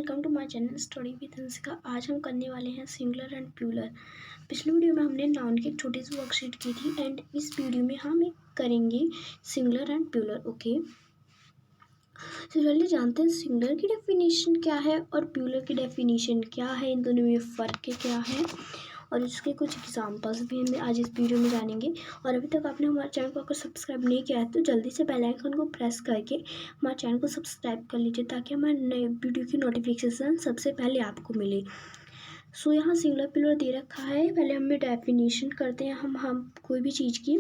Welcome to my channel study with Hansika. आज हम करने वाले हैं सिंगुलर एंड प्लूरल। पिछले वीडियो में हमने नाउन की एक छोटी सी वर्कशीट की थी एंड इस वीडियो में हम करेंगे सिंगुलर एंड प्लूरल। ओके, तो जल्दी जानते हैं सिंगुलर की डेफिनेशन क्या है और प्लूरल की डेफिनेशन क्या है, इन दोनों में फ़र्क क्या है और इसके कुछ एग्जांपल्स भी हम आज इस वीडियो में जानेंगे। और अभी तक आपने हमारे चैनल को अगर सब्सक्राइब नहीं किया है तो जल्दी से बेल आइकन को प्रेस करके हमारे चैनल को सब्सक्राइब कर लीजिए ताकि हमारे नए वीडियो की नोटिफिकेशन सबसे पहले आपको मिले। सो यहाँ सिंगुलर प्लूरल दे रखा है। पहले हमें डेफिनेशन करते हैं हम कोई भी चीज़ की।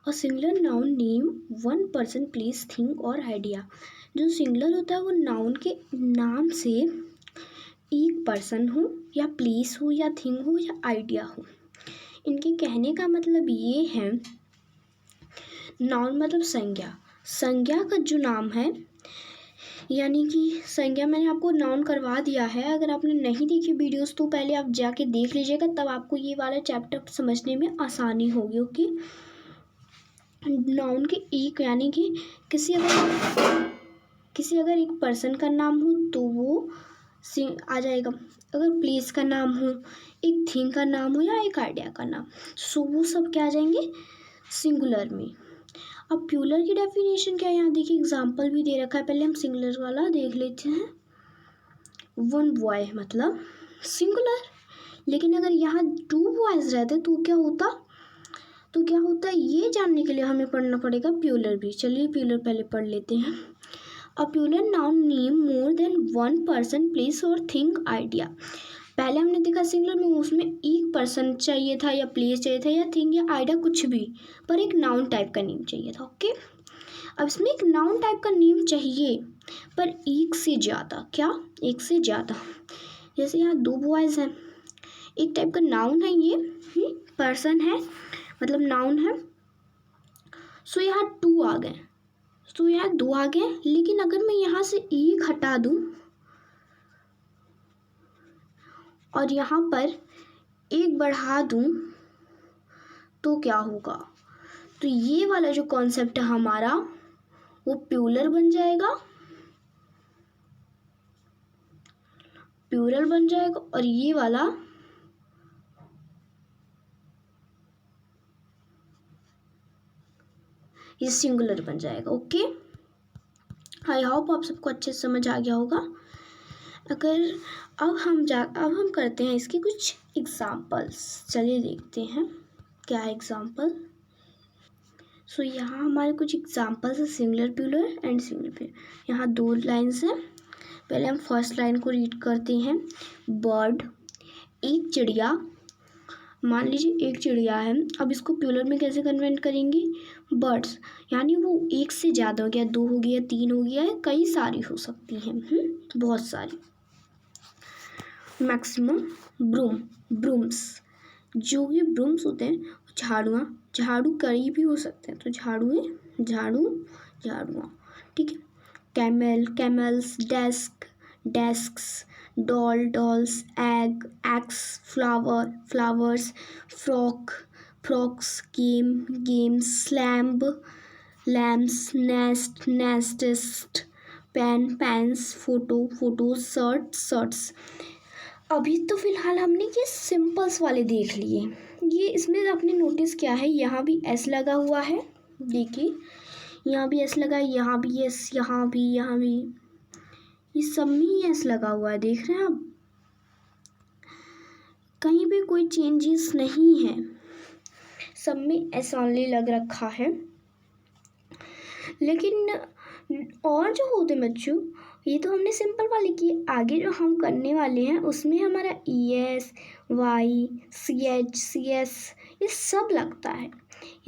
और singular noun name one person place thing और आइडिया। जो सिंगुलर होता है वो नाउन के नाम से एक पर्सन हो या प्लेस हो या थिंग हो या आइडिया हो। इनके कहने का मतलब ये है, नाउन मतलब संज्ञा। संज्ञा का जो नाम है, यानी कि संज्ञा मैंने आपको नाउन करवा दिया है। अगर आपने नहीं देखी वीडियोस तो पहले आप जाके देख लीजिएगा, तब आपको ये वाला चैप्टर समझने में आसानी होगी। ओके, नाउन के एक यानी कि किसी अगर एक पर्सन का नाम हो तो वो आ जाएगा। अगर प्लेस का नाम हो, एक थिंग का नाम हो या एक आइडिया का नाम, सो वो सब क्या आ जाएंगे सिंगुलर में। अब प्लूरल की डेफिनेशन क्या है, यहाँ देखिए एग्जांपल भी दे रखा है। पहले हम सिंगुलर वाला देख लेते हैं। वन बॉय मतलब सिंगुलर, लेकिन अगर यहाँ टू बॉयज रहते तो क्या होता है ये जानने के लिए हमें पढ़ना पड़ेगा प्लूरल भी। चलिए प्लूरल पहले पढ़ लेते हैं। A plural noun name more than one person place और थिंग आइडिया। पहले हमने देखा सिंगुलर में उसमें एक पर्सन चाहिए था या प्लेस चाहिए था या थिंग या आइडिया कुछ भी, पर एक नाउन टाइप का नेम चाहिए था। ओके, अब इसमें एक नाउन टाइप का नेम चाहिए पर एक से ज़्यादा। क्या? एक से ज़्यादा। जैसे यहाँ दो बॉयज़ हैं, एक टाइप का नाउन है, ये पर्सन है मतलब नाउन है। सो यहाँ टू आ गए, तो यहाँ दो आ गए। लेकिन अगर मैं यहाँ से एक हटा दूँ और यहाँ पर एक बढ़ा दूँ तो क्या होगा? तो ये वाला जो कॉन्सेप्ट है हमारा वो प्लूरल बन जाएगा, और ये वाला ये सिंगुलर बन जाएगा। ओके, आई होप आप सबको अच्छे से समझ आ गया होगा। अब हम करते हैं इसके कुछ एग्जांपल्स। चलिए देखते हैं क्या है एग्जांपल। सो यहाँ हमारे कुछ एग्जांपल्स है singular plural and singular plural. यहाँ दो लाइन्स हैं। पहले हम फर्स्ट लाइन को रीड करते हैं। बर्ड, एक चिड़िया। मान लीजिए एक चिड़िया है। अब इसको प्लूरल में कैसे कन्वर्ट करेंगे? बर्ड्स, यानी वो एक से ज़्यादा हो गया, दो हो गया, तीन हो गया है, कई सारी हो सकती हैं, बहुत सारी। मैक्सिमम ब्रूम्स, जो ये ब्रूम्स होते हैं झाड़ू कई भी हो सकते हैं, तो झाड़ुआ। ठीक है। Camels, desks, dolls, eggs, flowers, frocks, games, lamps, nests, pens, photos, shirts. अभी तो फिलहाल हमने ये सिंपल्स वाले देख लिए। ये इसमें आपने नोटिस किया है यहाँ भी एस लगा हुआ है। देखिए यहाँ भी एस लगा है, यहाँ भी एस, यहाँ भी, ये सब में ही एस लगा हुआ है। देख रहे हैं आप, कहीं भी कोई चेंजेस नहीं है, सब में एस ऑनली लग रखा है। लेकिन और जो होते बच्चों, ये तो हमने सिंपल वाले किए। आगे जो हम करने वाले हैं उसमें हमारा ES, Y, CH ये सब लगता है।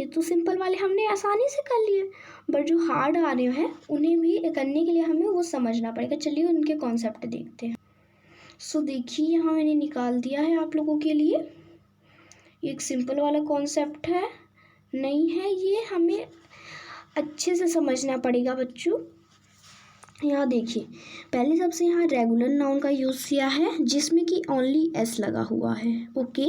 ये तो सिंपल वाले हमने आसानी से कर लिए, बट जो हार्ड आ रहे हैं उन्हें भी करने के लिए हमें वो समझना पड़ेगा। चलिए उनके कॉन्सेप्ट देखते हैं। सो देखिए यहाँ मैंने निकाल दिया है आप लोगों के लिए। एक सिंपल वाला कॉन्सेप्ट है, नहीं है, ये हमें अच्छे से समझना पड़ेगा बच्चों। यहाँ देखिए, पहले सबसे यहाँ रेगुलर नाउन का यूज़ किया है जिसमें कि ओनली एस लगा हुआ है। ओके,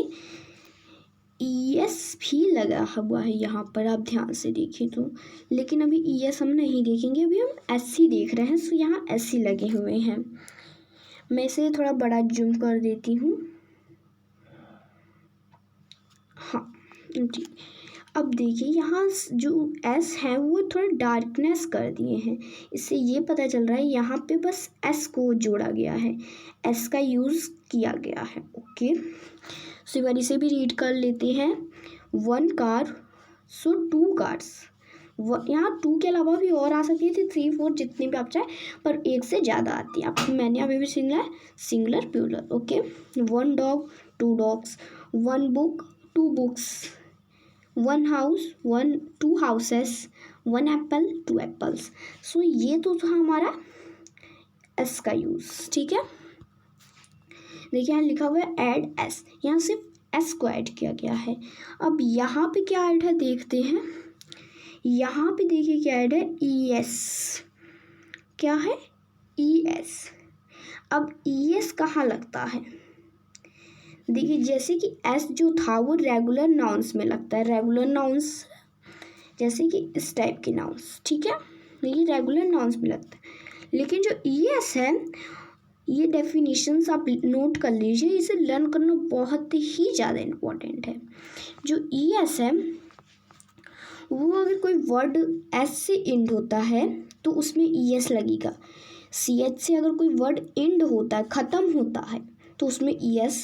ES भी लगा हुआ है यहाँ पर, आप ध्यान से देखें तो। लेकिन अभी ES हम नहीं देखेंगे, अभी हम SC देख रहे हैं। सो यहाँ SC लगे हुए हैं। मैं इसे थोड़ा बड़ा जूम कर देती हूँ। हाँ जी, अब देखिए यहाँ जो S है वो थोड़ा डार्कनेस कर दिए हैं। इससे ये पता चल रहा है यहाँ पे बस S को जोड़ा गया है, S का यूज़ किया गया है। ओके, सो एक बार इसे भी रीड कर लेते हैं। 1 कार, सो 2 कार्स। यहाँ 2 के अलावा भी और आ सकती थी, 3 4 जितनी भी आप चाहे, पर 1 से ज़्यादा आती है। आप मैंने अभी भी singular plural. Okay, 1 dog, 2 dogs, 1 book, 2 books, 1 house, 2 houses, 1 apple, 2 apples. So ये तो था हमारा एस का यूज़। ठीक है, देखिए यहाँ लिखा हुआ है ऐड एस, यहाँ सिर्फ एस को ऐड किया गया है। अब यहाँ पे क्या ऐड है देखते हैं। यहाँ पे देखिए क्या ऐड है, ES। क्या है, ES। अब ES कहाँ लगता है, देखिए जैसे कि S जो था वो रेगुलर नाउन्स में लगता है, रेगुलर नाउन्स जैसे कि इस टाइप के नाउन्स। ठीक है, ये रेगुलर नाउन्स में लगता है। लेकिन जो ES है, ये डेफिनेशंस आप नोट कर लीजिए, इसे लर्न करना बहुत ही ज़्यादा इम्पोर्टेंट है। जो ES है वो अगर कोई वर्ड S से एंड होता है तो उसमें ES लगेगा। CH से अगर कोई वर्ड एंड होता है, ख़त्म होता है, तो उसमें ES।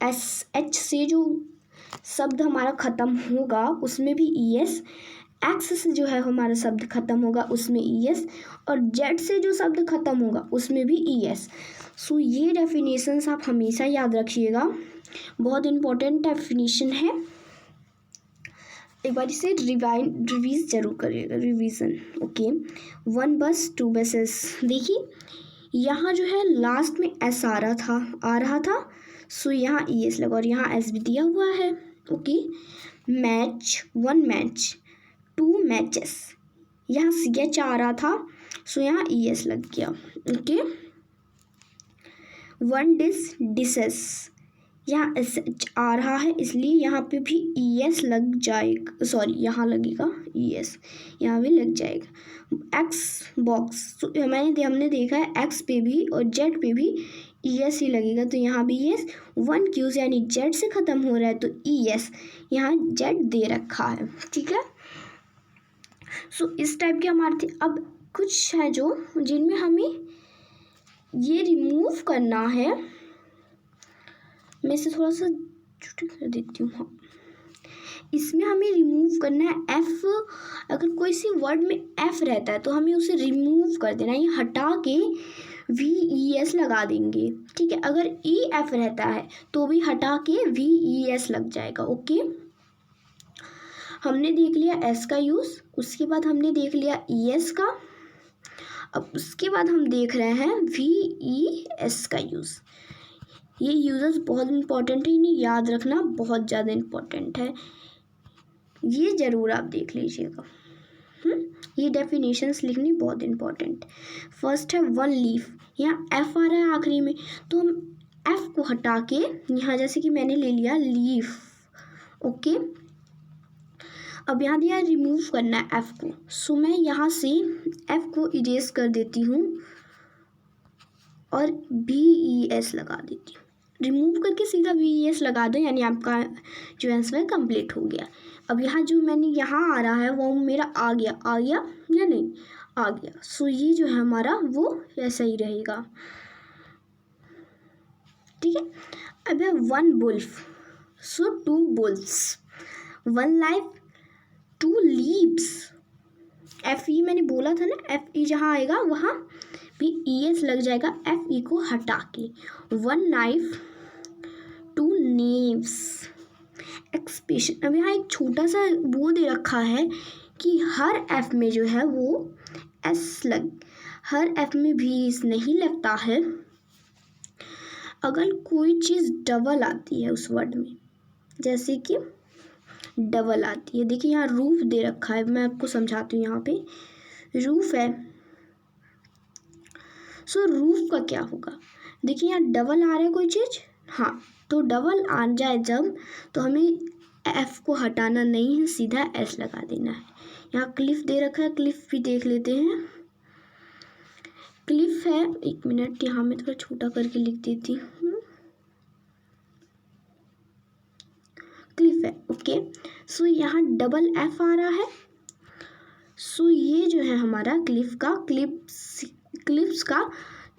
SH से जो शब्द हमारा ख़त्म होगा उसमें भी ES। X से जो है हमारा शब्द ख़त्म होगा उसमें ES, और Z से जो शब्द ख़त्म होगा उसमें भी ES। सो ये डेफिनेशंस आप हमेशा याद रखिएगा, बहुत इम्पोर्टेंट डेफिनेशन है। एक बार इसे रिवीज जरूर करिएगा, रिवीजन। ओके, 1 बस, 2 बसेस। देखिए यहाँ जो है लास्ट में S आ रहा था, सो यहाँ ES लगा, और यहाँ S भी दिया हुआ है। ओके, मैच, 1 मैच, 2 मैचेस, यहाँ CH आ रहा था, सो यहाँ ES लग गया। ओके, 1 डिश, डिशेस, यहाँ SH आ रहा है इसलिए यहाँ पे भी ES लग जाएगा, सॉरी यहाँ लगेगा ES, यहाँ भी लग जाएगा। X बॉक्स, तो हमने देखा है X पे भी और Z पे भी ES ही लगेगा, तो यहाँ भी ES। 1 क्यूज यानी Z से ख़त्म हो रहा है तो ES, यहाँ Z दे रखा है। ठीक है, सो इस टाइप के हमारे थे। अब कुछ है जो जिनमें हमें ये रिमूव करना है, मैं इसे थोड़ा सा छोटा कर देती हूँ। हाँ, इसमें हमें रिमूव करना है F। अगर कोई सी वर्ड में F रहता है तो हमें उसे रिमूव कर देना है, ये हटा के VES लगा देंगे। ठीक है, अगर EF रहता है तो भी हटा के VES लग जाएगा। ओके, हमने देख लिया S का यूज़, उसके बाद हमने देख लिया ES का, अब उसके बाद हम देख रहे हैं VES का यूज़। ये यूज़र्स बहुत इंपॉर्टेंट है, इन्हें याद रखना बहुत ज़्यादा इम्पोर्टेंट है, ये ज़रूर आप देख लीजिएगा। ये डेफिनेशंस लिखनी बहुत इम्पोर्टेंट। फर्स्ट है 1 लीफ, यहाँ F आ रहा है आखिरी में, तो हम F को हटा के यहाँ जैसे कि मैंने ले लिया लीफ। ओके, अब यहाँ दिया रिमूव करना है F को, सो मैं यहाँ से F को इरेज कर देती हूँ और VES लगा देती हूँ। रिमूव करके सीधा VES लगा दो, यानी आपका जो आंसर है कंप्लीट हो गया। अब यहाँ जो मैंने यहाँ आ रहा है वो मेरा आ गया या नहीं आ गया, सो ये जो है हमारा वो ऐसा ही रहेगा। ठीक है, अब है 1 बुल्फ, सो 2 बुल्स, 1 लाइफ, 2 लीव्स। FE मैंने बोला था ना, FE जहाँ आएगा वहाँ भी ES लग जाएगा, FE को हटा के। 1 नाइफ, 2 नेव्स। एक्सप्रेशन, अब यहाँ एक छोटा सा वो दे रखा है कि हर F में जो है वो S हर F में भी S नहीं लगता है। अगर कोई चीज़ डबल आती है उस वर्ड में, जैसे कि डबल आती है, देखिए यहाँ रूफ दे रखा है, मैं आपको समझाती हूँ। यहाँ पे रूफ है, सो रूफ का क्या होगा, देखिए यहाँ डबल आ रहा है कोई चीज़, हाँ, तो डबल आ जाए जब, तो हमें एफ को हटाना नहीं है, सीधा एस लगा देना है। यहाँ क्लिफ दे रखा है, क्लिफ भी देख लेते हैं। क्लिफ है, एक मिनट यहाँ मैं थोड़ा छोटा करके लिख देती हूँ। क्लिफ है, ओके। सो यहाँ डबल एफ आ रहा है। सो ये जो है हमारा क्लिप्स का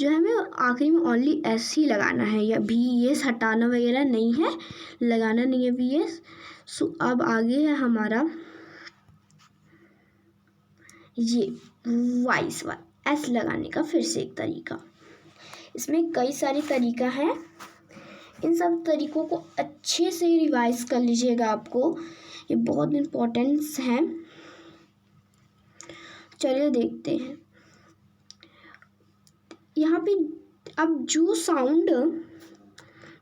जो है हमें आखिरी में ओनली एस ही लगाना है, या भी एस हटाना वगैरह नहीं है, लगाना नहीं है भी एस। सो अब आगे है हमारा ये वाइस एस लगाने का फिर से एक तरीका। इसमें कई सारे तरीका हैं, इन सब तरीकों को अच्छे से रिवाइज कर लीजिएगा, आपको ये बहुत इम्पोर्टेंस हैं। चलिए देखते हैं यहाँ पे। अब जो साउंड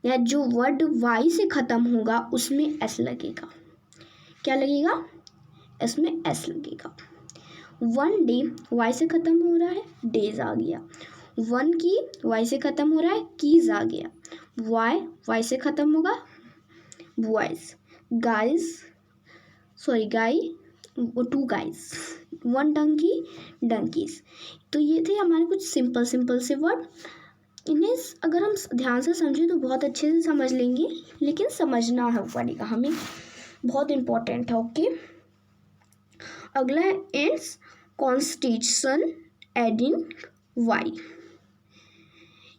या जो वर्ड वाई से ख़त्म होगा उसमें एस लगेगा। क्या लगेगा? इसमें एस लगेगा। वन डे वाई से ख़त्म हो रहा है, डेज आ गया। वन की वाई से ख़त्म हो रहा है, कीज आ गया। वाई से ख़त्म होगा, boys. Guy, two guys. One donkey, donkeys. तो ये थे हमारे कुछ सिंपल से वर्ड। इन्हें अगर हम ध्यान से समझें तो बहुत अच्छे से समझ लेंगे, लेकिन समझना है पड़ेगा हमें, बहुत इम्पोर्टेंट है। ओके, अगला है इट्स कॉन्स्टिट्यूशन एडिंग वाई।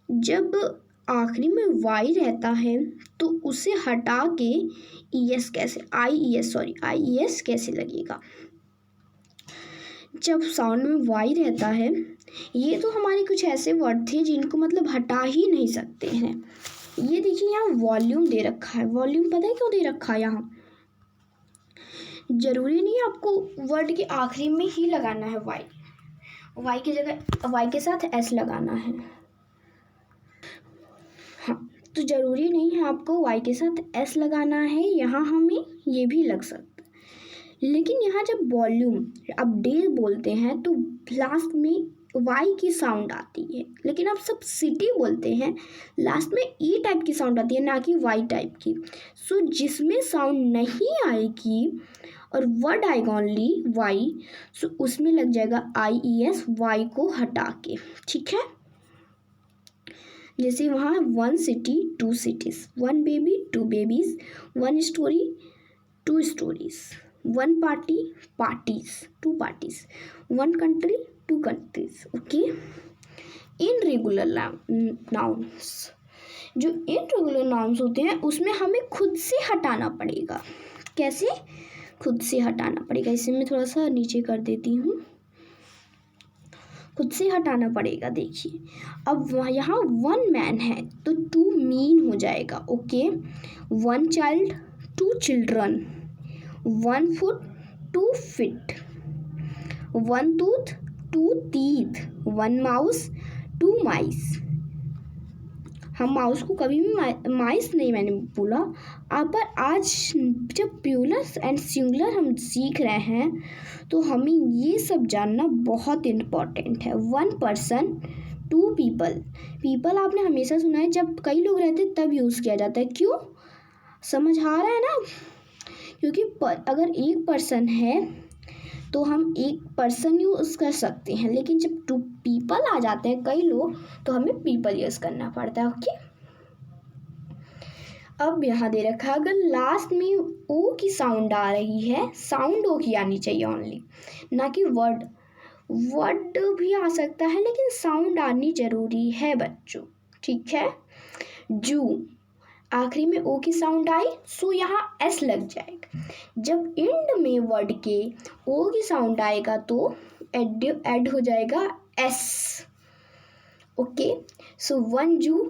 जब आखिरी में वाई रहता है तो उसे हटा के आई ई एस कैसे लगेगा? जब साउंड में वाई रहता है, ये तो हमारे कुछ ऐसे वर्ड थे जिनको मतलब हटा ही नहीं सकते हैं। ये देखिए यहाँ वॉल्यूम दे रखा है। वॉल्यूम पता है क्यों दे रखा है? यहाँ जरूरी नहीं है आपको वर्ड के आखिरी में ही लगाना है वाई की जगह वाई के साथ एस लगाना है। हाँ, तो ज़रूरी नहीं है आपको वाई के साथ एस लगाना है, यहाँ हमें ये भी लग सकता है। लेकिन यहाँ जब वॉल्यूम अब डे बोलते हैं तो लास्ट में वाई की साउंड आती है, लेकिन आप सब सिटी बोलते हैं लास्ट में ई टाइप की साउंड आती है, ना कि वाई टाइप की। सो जिसमें साउंड नहीं आएगी और वर्ड आएगा ओनली वाई, सो उसमें लग जाएगा आई ई एस वाई को हटा के। ठीक है, जैसे वहाँ one city two cities, one baby two babies, one story two stories, one party parties two parties, one country two countries. Okay, irregular nouns, जो इनरेगुलर नाउन्स होते हैं उसमें हमें खुद से हटाना पड़ेगा। कैसे? खुद से हटाना पड़ेगा। इसे मैं थोड़ा सा नीचे कर देती हूँ। खुद से हटाना पड़ेगा। देखिए अब यहाँ वन मैन है तो टू मीन हो जाएगा। Okay, one child two children, one foot two feet, one tooth two teeth, one mouse two mice. हम माउस को कभी भी माइस नहीं मैंने बोला। पर आज जब प्लूरल एंड सिंगुलर हम सीख रहे हैं तो हमें ये सब जानना बहुत इम्पॉर्टेंट है। वन पर्सन टू पीपल आपने हमेशा सुना है, जब कई लोग रहते तब यूज़ किया जाता है। क्यों? समझ आ रहा है ना? क्योंकि अगर एक पर्सन है तो हम एक पर्सन यूज़ कर सकते हैं, लेकिन जब टू पीपल आ जाते हैं कई लोग तो हमें पीपल यूज़ करना पड़ता है। ओके, अब यहाँ दे रखा है अगर लास्ट में ओ की साउंड आ रही है, साउंड ओ की आनी चाहिए ओनली, ना कि वर्ड भी आ सकता है लेकिन साउंड आनी जरूरी है बच्चों। ठीक है, जू आखिरी में ओ की साउंड आई सो यहाँ एस लग जाएगा। जब एंड में वर्ड के ओ की साउंड आएगा तो ऐड हो जाएगा S. Okay, so one zoo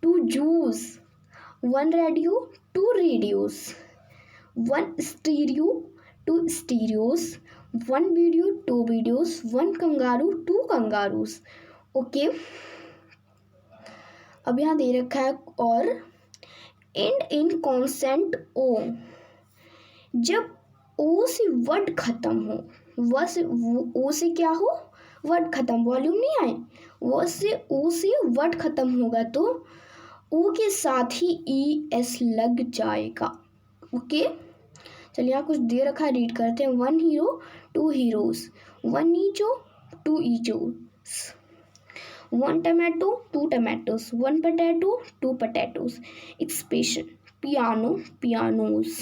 two zoos, one radio two radios, one stereo two stereos, one video two videos, one kangaroo two kangaroos. Okay, अब यहाँ दे रखा है और एंड इन कॉन्सेंट ओ, जब ओ से वर्ड खत्म हो, ओ से क्या हो? वर्ड खत्म, वॉल्यूम नहीं आए, ओ से वर्ड खत्म होगा तो ओ के साथ ही ई एस लग जाएगा। ओके, चलिए यहाँ कुछ दे रखा है, रीड करते हैं। 1 hero 2 heroes, 1 echo 2 echoes, 1 tomato 2 tomatoes, 1 potato 2 potatoes. Expression piano pianos,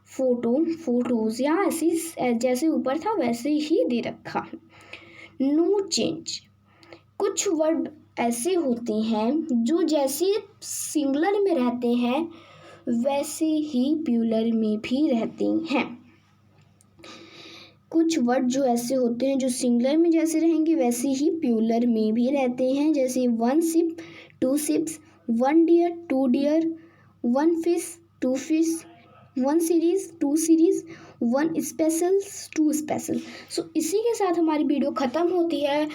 photo photos. यहाँ ऐसे जैसे ऊपर था वैसे ही दे रखा है। नो चेंज, कुछ वर्ड ऐसे होते हैं जो जैसे सिंगुलर में रहते हैं वैसे ही प्लूरल में भी रहते हैं। कुछ वर्ड जो ऐसे होते हैं जो सिंगुलर में जैसे रहेंगे वैसे ही प्लूरल में भी रहते हैं, जैसे 1 ship 2 ships, 1 deer 2 deer, 1 fish 2 fish, 1 series 2 series, 1 special 2 special. So इसी के साथ हमारी वीडियो ख़त्म होती है।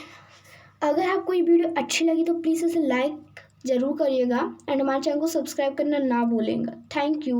अगर आपको ये वीडियो अच्छी लगी तो प्लीज़ इसे लाइक ज़रूर करिएगा एंड हमारे चैनल को सब्सक्राइब करना ना भूलेंगे। Thank you.